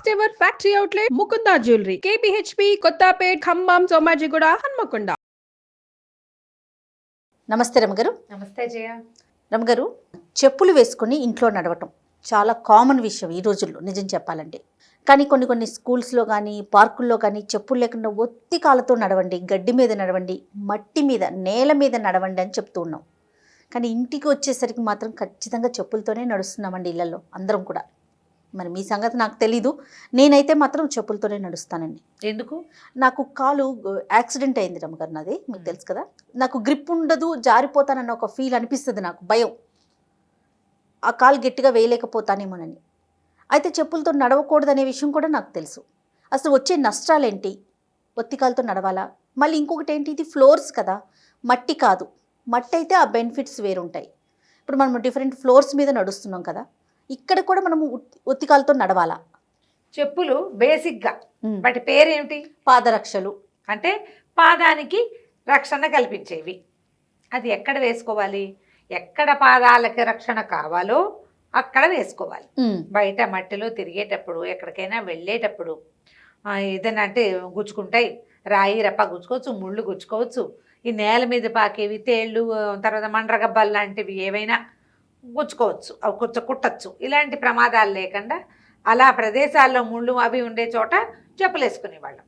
First ever factory outlet Mukunda jewellery KPHB Kothapet Khammam Somajiguda Hanamkonda. నమస్తే రమగారు. నమస్తే జయ. రమగారు, చెప్పులు వేసుకొని ఇంట్లో నడవటం చాలా కామన్ విషయం ఈ రోజుల్లో నిజం చెప్పాలంటే. కానీ కొన్ని స్కూల్స్లో కానీ పార్కుల్లో కానీ చెప్పులు లేకుండా ఒత్తి కాళ్ళతో నడవండి, గడ్డి మీద నడవండి, మట్టి మీద నేల మీద నడవండి అని చెప్తూ ఉన్నాం. కానీ ఇంటికి వచ్చేసరికి మాత్రం ఖచ్చితంగా చెప్పులతోనే నడుస్తున్నామండి ఇళ్లలో అందరం కూడా. మరి మీ సంగతి నాకు తెలీదు, నేనైతే మాత్రం చెప్పులతోనే నడుస్తానండి. ఎందుకు? నాకు కాలు యాక్సిడెంట్ అయింది రమగారు, నాది మీకు తెలుసు కదా. నాకు గ్రిప్ ఉండదు, జారిపోతానన్న ఒక ఫీల్ అనిపిస్తుంది, నాకు భయం, ఆ కాలు గట్టిగా వేయలేకపోతానేమోనని. అయితే చెప్పులతో నడవకూడదనే విషయం కూడా నాకు తెలుసు. అసలు వచ్చే నష్టాలేంటి, ఒత్తికాలతో నడవాలా? మళ్ళీ ఇంకొకటి ఏంటి, ఇది ఫ్లోర్స్ కదా, మట్టి కాదు. మట్టి అయితే ఆ బెనిఫిట్స్ వేరుంటాయి. ఇప్పుడు మనం డిఫరెంట్ ఫ్లోర్స్ మీద నడుస్తున్నాం కదా, ఇక్కడ కూడా మనము ఒత్తికాలతో నడవాలా? చెప్పులు బేసిక్గా వాటి పేరేమిటి? పాదరక్షలు. అంటే పాదానికి రక్షణ కల్పించేవి. అది ఎక్కడ వేసుకోవాలి? ఎక్కడ పాదాలకి రక్షణ కావాలో అక్కడ వేసుకోవాలి. బయట మట్టిలో తిరిగేటప్పుడు, ఎక్కడికైనా వెళ్ళేటప్పుడు ఏదైనా అంటే గుచ్చుకుంటాయి, రాయి రప్ప గుచ్చుకోవచ్చు, ముళ్ళు గుచ్చుకోవచ్చు, ఈ నేల మీద పాకేవి తేళ్ళు, తర్వాత మండ్రగబ్బాలు లాంటివి ఏవైనా గుచ్చుకోవచ్చు, అవి కుట్టచ్చు. ఇలాంటి ప్రమాదాలు లేకుండా అలా ప్రదేశాల్లో ముళ్ళు అవి ఉండే చోట చెప్పులు వేసుకునేవాళ్ళం.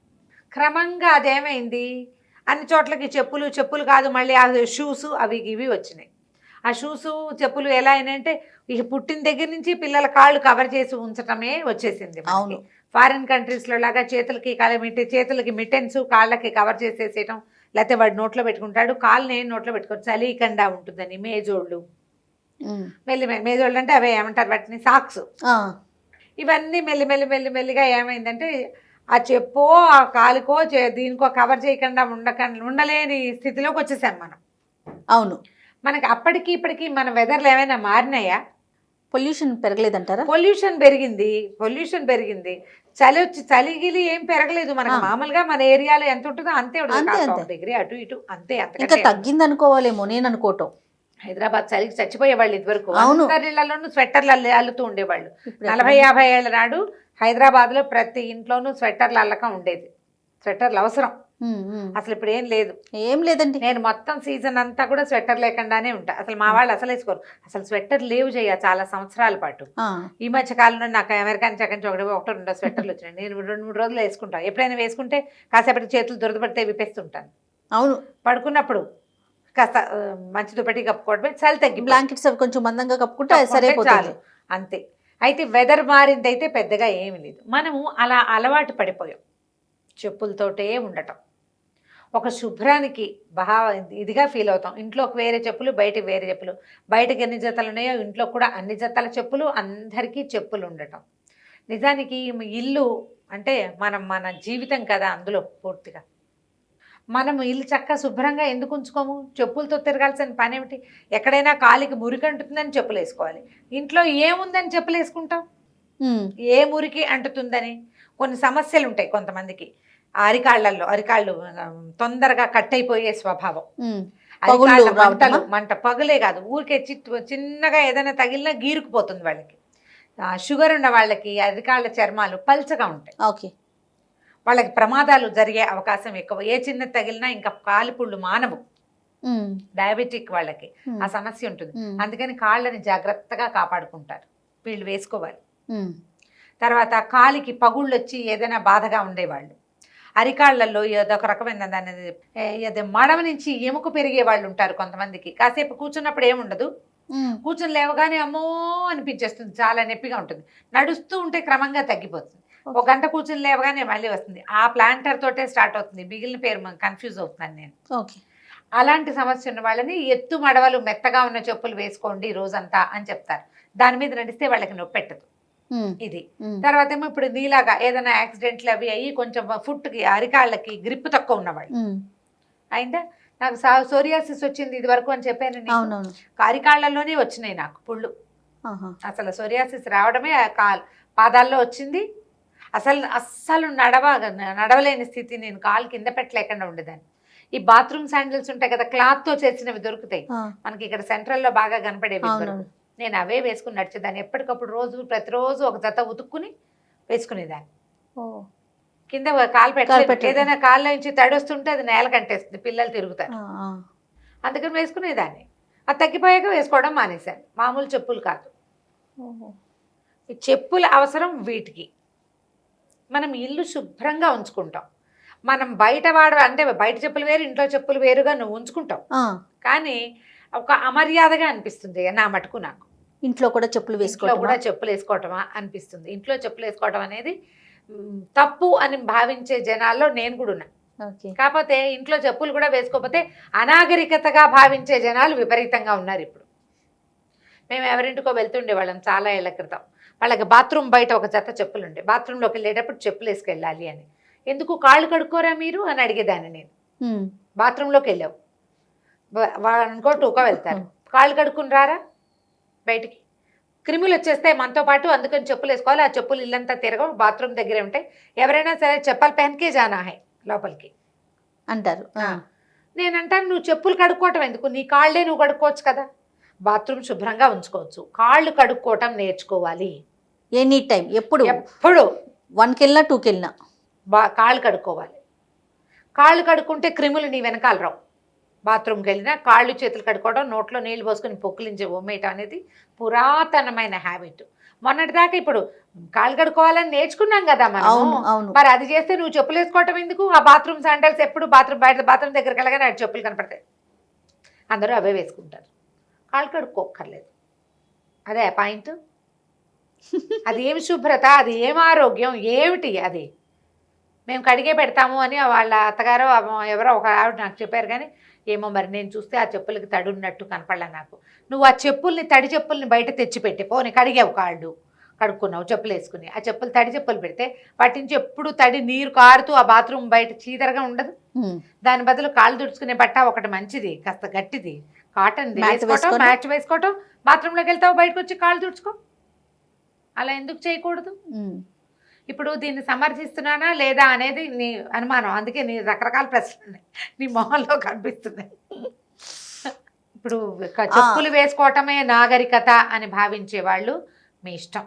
క్రమంగా అదేమైంది, అన్ని చోట్లకి చెప్పులు కాదు, మళ్ళీ ఆ షూస్ అవి ఇవి వచ్చినాయి. ఆ షూసు చెప్పులు ఎలా అయినాయంటే ఇక పుట్టిన దగ్గర నుంచి పిల్లల కాళ్ళు కవర్ చేసి ఉంచటమే వచ్చేసింది. అవును, ఫారిన్ కంట్రీస్లో లాగా చేతులకి మిటెన్స్, కాళ్ళకి కవర్ చేసేసేయటం, లేకపోతే వాడు నోట్లో పెట్టుకుంటాడు, కాళ్ళని నోట్లో పెట్టుకోవచ్చు, చలికండా ఉంటుందని మేజోళ్ళు. మేజోళ్ళు అంటే అవే ఏమంటారు వాటిని, సాక్స్. ఇవన్నీ మెల్లిగా ఏమైందంటే ఆ చెప్పో ఆ కాలుకో దీనికో కవర్ చేయకుండా ఉండలేని స్థితిలోకి వచ్చేసాం మనం. అవును, మనకి అప్పటికి ఇప్పటికి మన వెదర్లు ఏమైనా మారినాయా? పొల్యూషన్ పెరగలేదంటారా? పొల్యూషన్ పెరిగింది. చలిగిలి ఏం పెరగలేదు మనకు. మామూలుగా మన ఏరియాలో ఎంత ఉంటుందో అంతే ఉంటుంది, డిగ్రీ అటు ఇటు అంతే. ఇంకా తగ్గింది అనుకోవాలేమో నేను అనుకోవటం. హైదరాబాద్ చలికి చచ్చిపోయేవాళ్ళు ఇదివరకు. అందరిలోనూ స్వెట్టర్లు అల్లుతూ ఉండేవాళ్ళు. 40-50 ఏళ్ల నాడు హైదరాబాద్ లో ప్రతి ఇంట్లోనూ స్వెట్టర్లు అల్లకం ఉండేది. స్వెట్టర్లు అవసరం. అసలు ఇప్పుడు ఏం లేదండి. నేను మొత్తం సీజన్ అంతా కూడా స్వెటర్ లేకుండానే ఉంటా. అసలు మా వాళ్ళు అసలు వేసుకోరు. అసలు స్వెటర్ లేవు చేయ చాలా సంవత్సరాల పాటు. ఈ మధ్య కాలంలో నాకు అమెరికన్ నుంచి ఒకటో రెండో స్వెటర్లు వచ్చినాయి. నేను 2-3 రోజులు వేసుకుంటాను. ఎప్పుడైనా వేసుకుంటే కాసేపటికి చేతులు దురదపడితే విప్పేస్తుంటాను. అవును, పడుకున్నప్పుడు కాస్త మంచి దుప్పటి కప్పుకోవడమే, చలి తగ్గి బ్లాంకెట్స్ అవి కొంచెం మందంగా కప్పుకుంటే సరిపోతుంది, అంతే. అయితే వెదర్ మారింది అయితే పెద్దగా ఏమి లేదు. మనము అలా అలవాటు పడిపోయాం చెప్పులతోటే ఉండటం. ఒక శుభ్రానికి ఇదిగా ఫీల్ అవుతాం. ఇంట్లోకి వేరే చెప్పులు, బయటకు వేరే చెప్పులు. బయటకు ఎన్ని జతలు ఉన్నాయో ఇంట్లో కూడా అన్ని జతల చెప్పులు, అందరికీ చెప్పులు ఉండటం. నిజానికి ఇల్లు అంటే మన జీవితం కదా, అందులో పూర్తిగా మనం ఇల్లు చక్కగా శుభ్రంగా ఎందుకు ఉంచుకోము? చెప్పులతో తిరగాల్సిన పని ఏమిటి? ఎక్కడైనా కాలికి మురికి అంటుతుందని చెప్పులు వేసుకోవాలి. ఇంట్లో ఏముందని చెప్పులు వేసుకుంటాం? ఏ మురికి అంటుతుందని. కొన్ని సమస్యలు ఉంటాయి కొంతమందికి. అరికాళ్ళు తొందరగా కట్ అయిపోయే స్వభావం. మంట పగులే కాదు, ఊరికే చిన్నగా ఏదైనా తగిలినా గీరుకుపోతుంది వాళ్ళకి. షుగర్ ఉన్న వాళ్ళకి అరికాళ్ళ చర్మాలు పల్చగా ఉంటాయి. ఓకే, వాళ్ళకి ప్రమాదాలు జరిగే అవకాశం ఎక్కువ. ఏ చిన్న తగిలినా ఇంకా కాలిపుళ్ళు మానవు. డయాబెటిక్ వాళ్ళకి ఆ సమస్య ఉంటుంది. అందుకని కాళ్ళని జాగ్రత్తగా కాపాడుకుంటారు వీళ్ళు, వేసుకోవాలి. తర్వాత కాలికి పగుళ్ళు వచ్చి ఏదైనా బాధగా ఉండేవాళ్ళు, అరికాళ్లలో ఏదొక రకమైన దాన్ని మడమ నుంచి ఎముక పెరిగే వాళ్ళు ఉంటారు కొంతమందికి. కాసేపు కూర్చున్నప్పుడు ఏముండదు, కూర్చుని లేవగానే అమ్మో అనిపించేస్తుంది, చాలా నొప్పిగా ఉంటుంది. నడుస్తూ ఉంటే క్రమంగా తగ్గిపోతుంది. 1 గంట కూర్చుని లేవగానే మళ్ళీ వస్తుంది. ఆ ప్లాంటర్ తోటే స్టార్ట్ అవుతుంది. మిగిలిన పేరు కన్ఫ్యూజ్ అవుతున్నాను నేను. అలాంటి సమస్య ఉన్న వాళ్ళని ఎత్తు మడవలు మెత్తగా ఉన్న చెప్పులు వేసుకోండి రోజంతా అని చెప్తారు. దాని మీద నడిస్తే వాళ్ళకి నొప్పి పెట్టదు. ఇది తర్వాత ఏమో ఇప్పుడు నీలాగా ఏదైనా యాక్సిడెంట్లు అవి అయ్యి కొంచెం ఫుట్కి అరికాళ్ళకి గ్రిప్ తక్కువ ఉన్నవాళ్ళు అయిందా. నాకు సోరియాసిస్ వచ్చింది ఇది వరకు అని చెప్పాను. అరికాళ్ళలోనే వచ్చినాయి నాకు పుళ్ళు. అసలు సోరియాసిస్ రావడమే పాదాల్లో వచ్చింది. అస్సలు నడవలేని స్థితి. నేను కాలు కింద పెట్టలేకుండా ఉండేదాన్ని. ఈ బాత్రూమ్ శాండిల్స్ ఉంటాయి కదా, క్లాత్ తో చేసినవి దొరుకుతాయి మనకి ఇక్కడ సెంట్రల్ లో బాగా కనపడేవి. నేను అవే వేసుకుని నడిచేదాన్ని. ఎప్పటికప్పుడు ప్రతిరోజు ఒక జత ఉతుక్కుని వేసుకునేదాన్ని. ఓ. కింద కాలు పెట్టలేదు. పెట్టలేదు. ఏదైనా కాళ్ళ నుంచి తడి వస్తుంటే అది నేల కంటేస్తుంది, పిల్లలు తిరుగుతారు. ఆ. అందుకని వేసుకునేదాన్ని. అది తగ్గిపోయాక వేసుకోవడం మానేశాను. మామూలు చెప్పులు కాదు, ఓహో. ఈ చెప్పుల అవసరం వీటికి. మనం ఇల్లు శుభ్రంగా ఉంచుకుంటాం. మనం బయట అంటే బయట చెప్పులు వేరు, ఇంట్లో చెప్పులు వేరుగా నువ్వు ఉంచుకుంటావు. ఆ. కానీ ఒక అమర్యాదగా అనిపిస్తుంది నా మటుకు నాకు. ఇంట్లో కూడా చెప్పులు ఇంట్లో వేసుకోవడం కూడా చెప్పులు వేసుకోవటమా అనిపిస్తుంది. ఇంట్లో చెప్పులు వేసుకోవడం అనేది తప్పు అని భావించే జనాల్లో నేను కూడా ఉన్నా. ఓకే. కాకపోతే ఇంట్లో చెప్పులు కూడా వేసుకోకపోతే అనాగరికతగా భావించే జనాలు విపరీతంగా ఉన్నారు ఇప్పుడు. మేము ఎవరింటికో వెళ్తుండే వాళ్ళం చాలా ఏళ్ల క్రితం. వాళ్ళకి బాత్రూమ్ బయట ఒక జత చెప్పులు ఉండే. బాత్రూంలోకి వెళ్ళేటప్పుడు చెప్పులు వేసుకెళ్ళాలి అని. ఎందుకు కాళ్ళు కడుక్కోరా మీరు అని అడిగేదాన్ని నేను. బాత్రూంలోకి వెళ్ళావు, వాళ్ళు అనుకో టూకా వెళ్తారు, కాళ్ళు కడుక్కుని రారా బయటికి, క్రిములు వచ్చేస్తాయి మనతో పాటు, అందుకని చెప్పులు వేసుకోవాలి. ఆ చెప్పులు ఇల్లంతా తిరగవు, బాత్రూమ్ దగ్గరే ఉంటాయి. ఎవరైనా సరే చెప్పలు పెన్కే జానా హై లోపలికి అంటారు. నేను అంటాను, నువ్వు చెప్పులు కడుక్కోవటం ఎందుకు, నీ కాళ్ళే నువ్వు కడుక్కోవచ్చు కదా. బాత్రూమ్ శుభ్రంగా ఉంచుకోవచ్చు, కాళ్ళు కడుక్కోవటం నేర్చుకోవాలి. ఎనీ టైం, ఎప్పుడు 1కి వెళ్ళినా 2కి వెళ్ళినా కాళ్ళు కడుక్కోవాలి. కాళ్ళు కడుక్కుంటే క్రిములు నీ వెనకాల రావు. బాత్రూమ్కి వెళ్ళినా కాళ్ళు చేతులు కడుక్కోవడం, నోట్లో నీళ్ళు పోసుకొని పొక్కులించి ఉమ్మేయటం అనేది పురాతనమైన హ్యాబిట్. మొన్నటిదాకా ఇప్పుడు కాళ్ళు కడుక్కోవాలని నేర్చుకున్నాం కదా మనం. మరి అది చేస్తే నువ్వు చెప్పులు వేసుకోవటం ఎందుకు? ఆ బాత్రూమ్ శాండల్స్ ఎప్పుడు బాత్రూమ్ దగ్గరికి వెళ్ళగానే అటు చెప్పులు కనపడతాయి, అందరూ అవే వేసుకుంటారు. కాళ్ళు కడుక్కోక్కర్లేదు. అదే పాయింట్. అది ఏమి శుభ్రత, అది ఏం ఆరోగ్యం, ఏమిటి అది? మేము కడిగే పెడతాము అని వాళ్ళ అత్తగారో ఎవరో ఒక ఆవిడ నాకు చెప్పారు. కానీ ఏమో మరి నేను చూస్తే ఆ చెప్పులకి తడి ఉన్నట్టు కనపడలే నాకు. నువ్వు ఆ చెప్పుల్ని, తడి చెప్పుల్ని బయట తెచ్చిపెట్టి పోనీ కడిగావు, కాళ్ళు కడుక్కున్నావు, చెప్పులు వేసుకుని, ఆ చెప్పులు తడి చెప్పులు పెడితే వాటి నుంచి ఎప్పుడు తడి నీరు కారుతూ ఆ బాత్రూమ్ బయట చీదరగా ఉండదు. దాని బదులు కాళ్ళు తుడుచుకునే బట్ట ఒకటి మంచిది, కాస్త గట్టిది, కాటన్ వేసుకోవటం, మ్యాచ్ వేసుకోవటం, బాత్రూంలోకి వెళ్తావు, బయటకు వచ్చి కాళ్ళు తుడుచుకో. అలా ఎందుకు చేయకూడదు? ఇప్పుడు దీన్ని సమర్థిస్తున్నానా లేదా అనేది నీ అనుమానం. అందుకే నీ రకరకాల ప్రశ్నలు నీ మొహంలో కనిపిస్తున్నాయి. ఇప్పుడు చెప్పులు వేసుకోవటమే నాగరికత అని భావించే వాళ్ళు మీ ఇష్టం.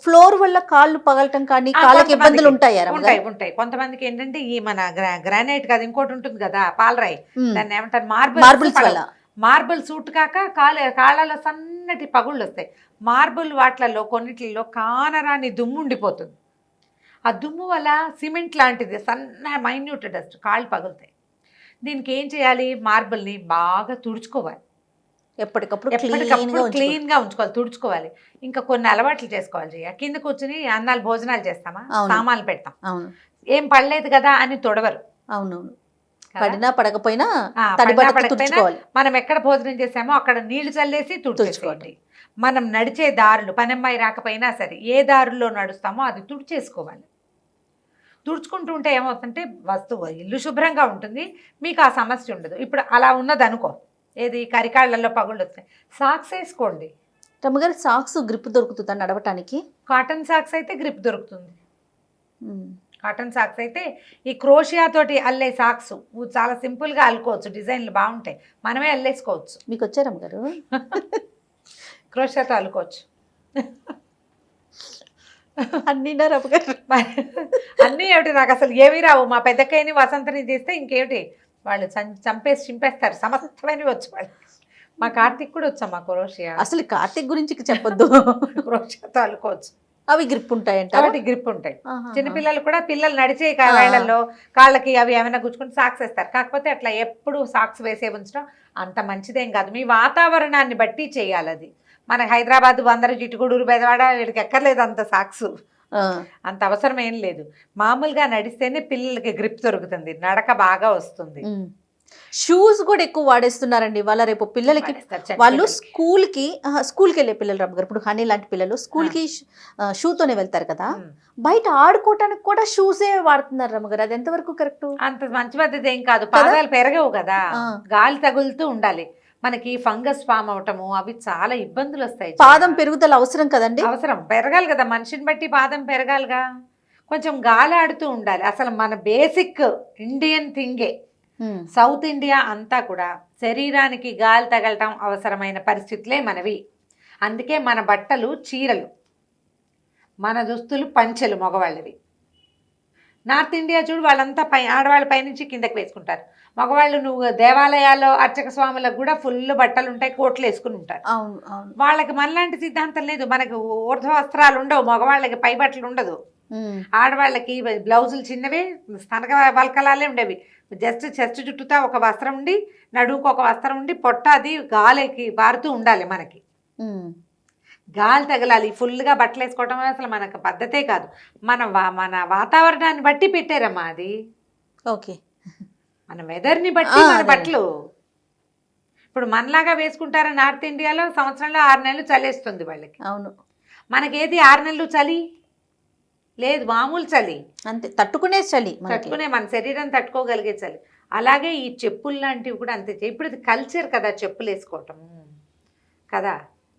ఫ్లోర్ వల్ల కాళ్ళు పగలటం కానీ కాళ్ళకి ఇబ్బందులు ఉంటాయి. ఉంటాయి. కొంతమందికి ఏంటంటే ఈ మన గ్రానైట్ కదా, ఇంకోటి ఉంటుంది కదా పాలరాయి, దాన్ని ఏమంటారు, మార్బుల్ సూట్ కాక కాళ్ళలో సన్నటి పగుళ్ళు వస్తాయి. మార్బుల్ వాటిలలో కొన్నిటిలో కానరాని దుమ్ము ఉండిపోతుంది. ఆ దుమ్ము వల్ల సిమెంట్ లాంటిది సన్న మైన్యూట్ డస్ట్, కాళ్ళు పగులుతాయి. దీనికి ఏం చేయాలి? మార్బుల్ని బాగా తుడుచుకోవాలి, ఎప్పటికప్పుడు క్లీన్గా ఉంచుకోవాలి, తుడుచుకోవాలి. ఇంకా కొన్ని అలవాట్లు చేసుకోవాలి. కింద కూర్చుని అన్నాలు భోజనాలు చేస్తామా, సామాన్లు పెడతాం, ఏం పడలేదు కదా అని తొడవరు. అవునవును, పడినా పడకపోయినా మనం ఎక్కడ భోజనం చేసామో అక్కడ నీళ్లు చల్లేసి తుడుచుకోవాలి. మనం నడిచే దారులు, పనమ్మాయి రాకపోయినా సరే ఏ దారుల్లో నడుస్తామో అది తుడిచేసుకోవాలి. తుడుచుకుంటూ ఉంటే ఏమవుతుందంటే ఇల్లు శుభ్రంగా ఉంటుంది, మీకు ఆ సమస్య ఉండదు. ఇప్పుడు అలా ఉన్నది అనుకో, ఏది కరికాళ్ళల్లో పగుళ్ళు వస్తాయి, సాక్స్ వేసుకోండి. రమ్మగారు సాక్స్ గ్రిప్ దొరుకుతుందా నడవటానికి? కాటన్ సాక్స్ అయితే గ్రిప్ దొరుకుతుంది. కాటన్ సాక్స్ అయితే ఈ క్రోషియా తోటి అల్లే సాక్స్ చాలా సింపుల్గా అల్లుకోవచ్చు, డిజైన్లు బాగుంటాయి, మనమే అల్లేసుకోవచ్చు. మీకు వచ్చారు అమ్మగారు? క్రోషియాతో అల్లుకోవచ్చు. అన్నీ ఏమిటి, నాకు అసలు ఏమీ రావు. మా పెద్దక్కయ్యని వసంతని తీస్తే ఇంకేమిటి వాళ్ళు చింపేస్తారు, సమస్తమైనవి వచ్చు వాళ్ళకి. మా కార్తీక్ కూడా వచ్చా మా క్రోషియా. అసలు కార్తీక్ గురించి చెప్పొద్దు. క్రోషియాతో అల్లుకోవచ్చు, అవి గ్రిప్ ఉంటాయంట. కాబట్టి గ్రిప్ ఉంటాయి. చిన్నపిల్లలు కూడా, పిల్లలు నడిచే వేళల్లో కాళ్ళకి అవి ఏమైనా గుచ్చుకుంటే సాక్స్ వేస్తారు. కాకపోతే అట్లా ఎప్పుడు సాక్స్ వేసే ఉంచడం అంత మంచిదేం కాదు. మీ వాతావరణాన్ని బట్టి చేయాలి అది. మన హైదరాబాద్, బందరు, జిట్టుగూడూరు, బెదవాడ వీడికి ఎక్కర్లేదు అంత సాక్స్, అంత అవసరం ఏం లేదు. మామూలుగా నడిస్తేనే పిల్లలకి గ్రిప్ దొరుకుతుంది, నడక బాగా వస్తుంది. షూస్ కూడా ఎక్కువ వాడేస్తున్నారండి వాళ్ళ. రేపు పిల్లలకి వాళ్ళు స్కూల్కి వెళ్ళే పిల్లలు రమ్మగారు, ఇప్పుడు హనీ లాంటి పిల్లలు స్కూల్కి షూతోనే వెళ్తారు కదా, బయట ఆడుకోవటానికి కూడా షూసే వాడుతున్నారు రమ్మగారు. అది ఎంతవరకు కరెక్ట్? అంత మంచి పద్ధతి ఏం కాదు. పాదాలు పెరగవు కదా, గాలి తగులుతూ ఉండాలి. మనకి ఫంగస్ ఫామ్ అవటము అవి చాలా ఇబ్బందులు వస్తాయి. పాదం పెరుగుదల అవసరం కదండి? అవసరం, పెరగాలి కదా, మనిషిని బట్టి పాదం పెరగాలిగా. కొంచెం గాలి ఆడుతూ ఉండాలి. అసలు మన బేసిక్ ఇండియన్ థింగే. సౌత్ ఇండియా అంతా కూడా శరీరానికి గాలి తగలటం అవసరమైన పరిస్థితులే మనవి. అందుకే మన బట్టలు చీరలు, మన దుస్తులు పంచెలు మగవాళ్ళవి. నార్త్ ఇండియా చూడు, వాళ్ళంతా ఆడవాళ్ళ పైనుంచి కిందకి వేసుకుంటారు. మగవాళ్ళు నువ్వు దేవాలయాల్లో అర్చక స్వాములకు కూడా ఫుల్ బట్టలు ఉంటాయి, కోట్లు వేసుకుని ఉంటారు. అవును అవును. వాళ్ళకి మనలాంటి సిద్ధాంతం లేదు. మనకు ఊర్ధ్వ వస్త్రాలు ఉండవు, మగవాళ్ళకి పై బట్టలు ఉండదు. ఆడవాళ్ళకి బ్లౌజులు చిన్నవే, స్తనక వల్కలాలే ఉండేవి. జస్ట్ చెస్ట్ చుట్టూతా ఒక వస్త్రం ఉండి, నడుముకు ఒక వస్త్రం ఉండి, పొట్ట అది గాలికి పారుతూ ఉండాలి. మనకి గాలి తగలాలి. ఫుల్గా బట్టలు వేసుకోవటం అసలు మనకు పద్ధతే కాదు. మన వాతావరణాన్ని బట్టి పెట్టారమ్మా అది. ఓకే, మన వెదర్ని బట్టి మన బట్టలు. ఇప్పుడు మనలాగా వేసుకుంటారా నార్త్ ఇండియాలో? సంవత్సరంలో 6 నెలలు చలేస్తుంది వాళ్ళకి. అవును. మనకేది 6 నెలలు చలి లేదు, మామూలు చలి అంతే, తట్టుకునే చలి, తట్టుకునే మన శరీరం తట్టుకోగలిగే చలి. అలాగే ఈ చెప్పులు లాంటివి కూడా అంతే. ఇప్పుడు ఇది కల్చర్ కదా చెప్పులు వేసుకోవటం కదా.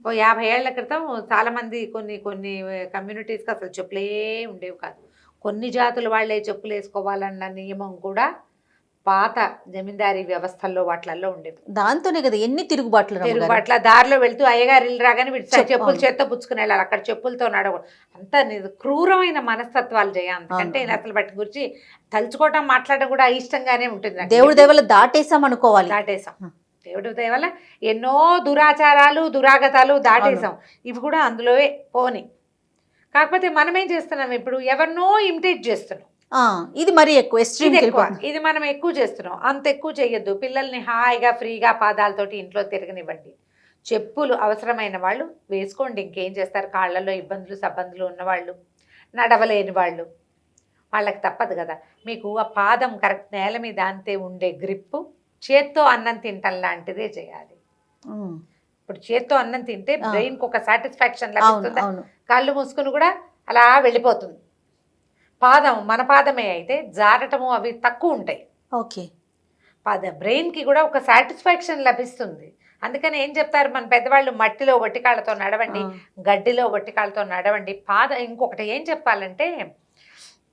50 ఏళ్ల క్రితం చాలామంది కొన్ని కమ్యూనిటీస్కి అసలు చెప్పులే ఉండేవి కాదు. కొన్ని జాతుల వాళ్ళే చెప్పులు వేసుకోవాలన్న నియమం కూడా పాత జమీందారీ వ్యవస్థల్లో వాటిల్లో ఉండేవి. దాంతోనే కదా ఎన్ని తిరుగుబాట్లు. దారిలో వెళ్తూ అయ్యగారు ఇల్లు రాగానే చెప్పులు చేత్తో పుచ్చుకుని వెళ్ళాలి, అక్కడ చెప్పులతో నడవడం. అంత క్రూరమైన మనస్తత్వాలు చేయ. అందుకంటే అసలు వాటి గురించి తలుచుకోవటం మాట్లాడడం కూడా ఇష్టంగానే ఉంటుంది. దేవుడి దేవల దాటేసాం అనుకోవాలి. దాటేసాం, దేవుడి దేవల ఎన్నో దురాచారాలు దురాగతాలు దాటేసాం. ఇవి కూడా అందులోవే పోని. కాకపోతే మనం ఏం చేస్తున్నాం ఇప్పుడు? ఎవరినో ఇమిటేట్ చేస్తున్నాం. ఇది మరి ఎక్కువ ఇది మనం ఎక్కువ చేస్తున్నాం. అంత ఎక్కువ చేయొద్దు. పిల్లల్ని హాయిగా ఫ్రీగా పాదాలతోటి ఇంట్లో తిరగనివ్వండి. చెప్పులు అవసరమైన వాళ్ళు వేసుకోండి. ఇంకేం చేస్తారు? కాళ్ళల్లో ఇబ్బందులు సబ్బందులు ఉన్నవాళ్ళు, నడవలేని వాళ్ళు, వాళ్ళకి తప్పదు కదా. మీకు ఆ పాదం కరెక్ట్ నేల మీద అంతే ఉండే గ్రిప్పు చేత్తో అన్నం తింటం లాంటిదే చేయాలి. ఇప్పుడు చేత్తో అన్నం తింటే బ్రెయిన్కి ఒక సాటిస్ఫాక్షన్ లభిస్తుంది. కళ్ళు మూసుకుని కూడా అలా వెళ్ళిపోతుంది. పాదం మన పాదమే అయితే జారటము అవి తక్కువ ఉంటాయి. ఓకే, బ్రెయిన్కి కూడా ఒక సాటిస్ఫాక్షన్ లభిస్తుంది. అందుకని ఏం చెప్తారు మన పెద్దవాళ్ళు? మట్టిలో వట్టికాళ్ళతో నడవండి, గడ్డిలో వట్టికాళ్ళతో నడవండి. ఇంకొకటి ఏం చెప్పాలంటే,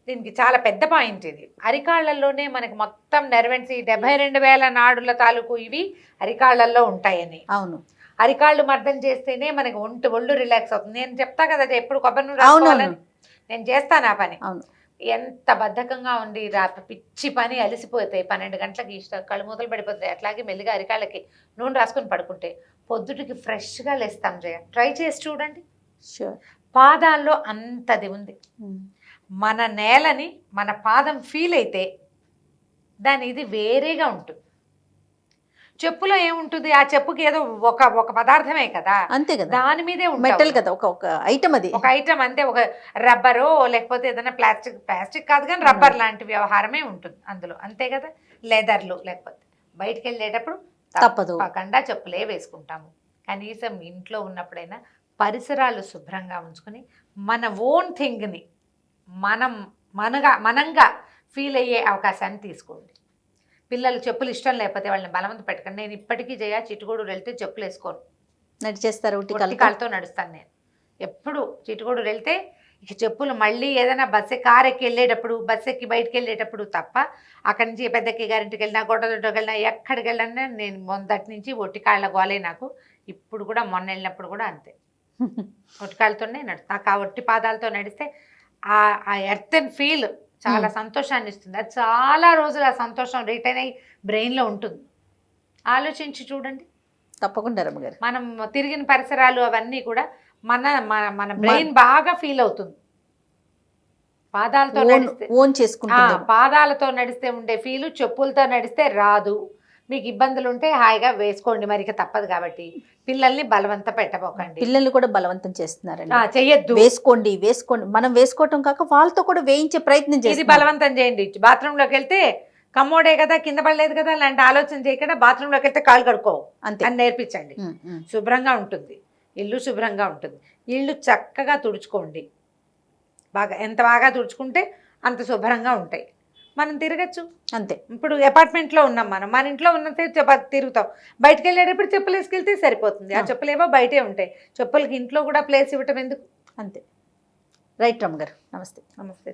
దీనికి చాలా పెద్ద పాయింట్ ఇది. అరికాళ్లలోనే మనకి మొత్తం నెర్వెన్స్ 72,000 నాడుల తాలూకు ఇవి అరికాళ్లలో ఉంటాయని. అవును. అరికాళ్ళు మర్దం చేస్తేనే మనకి ఒళ్ళు రిలాక్స్ అవుతుంది. నేను చెప్తా కదా ఎప్పుడు కొబ్బరి నూనె రాసుకోవాలని. నేను చేస్తాను ఆ పని. ఎంత బద్ధకంగా ఉండి పిచ్చి పని అలసిపోతాయి. 12 గంటలకి కళ్ళు మూతలు పడిపోతాయి. అట్లాగే మెల్లిగా అరికాళ్ళకి నూనె రాసుకొని పడుకుంటే పొద్దుటికి ఫ్రెష్గా లేస్తాం. ట్రై చేసి చూడండి. పాదాల్లో అంతది ఉంది. మన నేలని మన పాదం ఫీల్ అయితే దాని ఇది వేరేగా ఉంటుంది. చెప్పులో ఏముంటుంది? ఆ చెప్పుకి ఏదో ఒక పదార్థమే కదా, అంతే కదా, దాని మీదే మెటల్ కదా, ఒక ఐటమ్. అది ఒక ఐటమ్ అంతే. ఒక రబ్బరు లేకపోతే ఏదైనా ప్లాస్టిక్ కాదు కానీ రబ్బర్ లాంటి వ్యవహారమే ఉంటుంది అందులో, అంతే కదా. లెదర్లు లేకపోతే బయటికి వెళ్ళేటప్పుడు తప్పకుండా చెప్పులే వేసుకుంటాము. కనీసం ఇంట్లో ఉన్నప్పుడైనా పరిసరాలు శుభ్రంగా ఉంచుకొని మన ఓన్ థింగ్ని మనంగా ఫీల్ అయ్యే అవకాశాన్ని తీసుకోండి. పిల్లలు చెప్పులు ఇష్టం లేకపోతే వాళ్ళని బలవంత పెట్టకండి. నేను ఇప్పటికీ చిట్టుగూడు వెళ్తే చెప్పులు వేసుకోను, నడిచేస్తారు. కాళ్ళతో నడుస్తాను నేను ఎప్పుడు. చిట్టుగూడు వెళ్తే ఇక చెప్పులు మళ్ళీ ఏదైనా కారు ఎక్కి వెళ్ళేటప్పుడు, బస్సు ఎక్కి బయటికి వెళ్ళేటప్పుడు తప్ప, అక్కడి నుంచి పెద్దకి గారింటికి వెళ్ళినా, గొడ్డదొడ్డకి వెళ్ళినా, ఎక్కడికి వెళ్ళినా నేను మొదటి నుంచి ఒట్టికాళ్ళ గోలే నాకు. ఇప్పుడు కూడా మొన్న వెళ్ళినప్పుడు కూడా అంతే, ఒట్టికాళ్ళతోనే నడుస్తా. నాకు ఆ ఒట్టి పాదాలతో నడిస్తే ఆ ఎర్త్ అండ్ ఫీల్ చాలా సంతోషాన్ని ఇస్తుంది. అది చాలా రోజులు ఆ సంతోషం రిటైన్ అయ్యి బ్రెయిన్లో ఉంటుంది. ఆలోచించి చూడండి. తప్పకుండా రమ్మగారు. మనం తిరిగిన పరిసరాలు అవన్నీ కూడా మన బ్రెయిన్ బాగా ఫీల్ అవుతుంది. పాదాలతో నడిస్తే పాదాలతో నడిస్తే ఉండే ఫీలు చెప్పులతో నడిస్తే రాదు. మీకు ఇబ్బందులు ఉంటే హాయిగా వేసుకోండి, మరికి తప్పదు కాబట్టి. పిల్లల్ని బలవంత పెట్టబోకండి. పిల్లల్ని కూడా బలవంతం చేస్తున్నారండి. చెయ్యొద్దు. వేసుకోండి. మనం వేసుకోవటం కాక వాళ్ళతో కూడా వేయించే ప్రయత్నం చేసి ఇది బలవంతం చేయండి. బాత్రూంలోకి వెళ్తే కమ్మోడే కదా, కింద పడలేదు కదా అలాంటి ఆలోచన చేయకుండా బాత్రూంలోకి వెళ్తే కాళ్ళు కడుక్కోవు అని నేర్పించండి. శుభ్రంగా ఉంటుంది ఇల్లు, శుభ్రంగా ఉంటుంది ఇల్లు. చక్కగా తుడుచుకోండి. ఎంత బాగా తుడుచుకుంటే అంత శుభ్రంగా ఉంటాయి. మనం తిరగచ్చు అంతే. ఇప్పుడు అపార్ట్మెంట్లో ఉన్నాం, మన ఇంట్లో ఉన్నంతే తిరుగుతాం. బయటకు వెళ్ళేటప్పుడు చెప్పులు వేసుకెళ్తే సరిపోతుంది. ఆ చెప్పులు ఏవో బయటే ఉంటాయి. చెప్పులకి ఇంట్లో కూడా ప్లేస్ ఇవ్వటం ఎందుకు? అంతే. రైట్ రమ్మ గారు, నమస్తే. నమస్తే.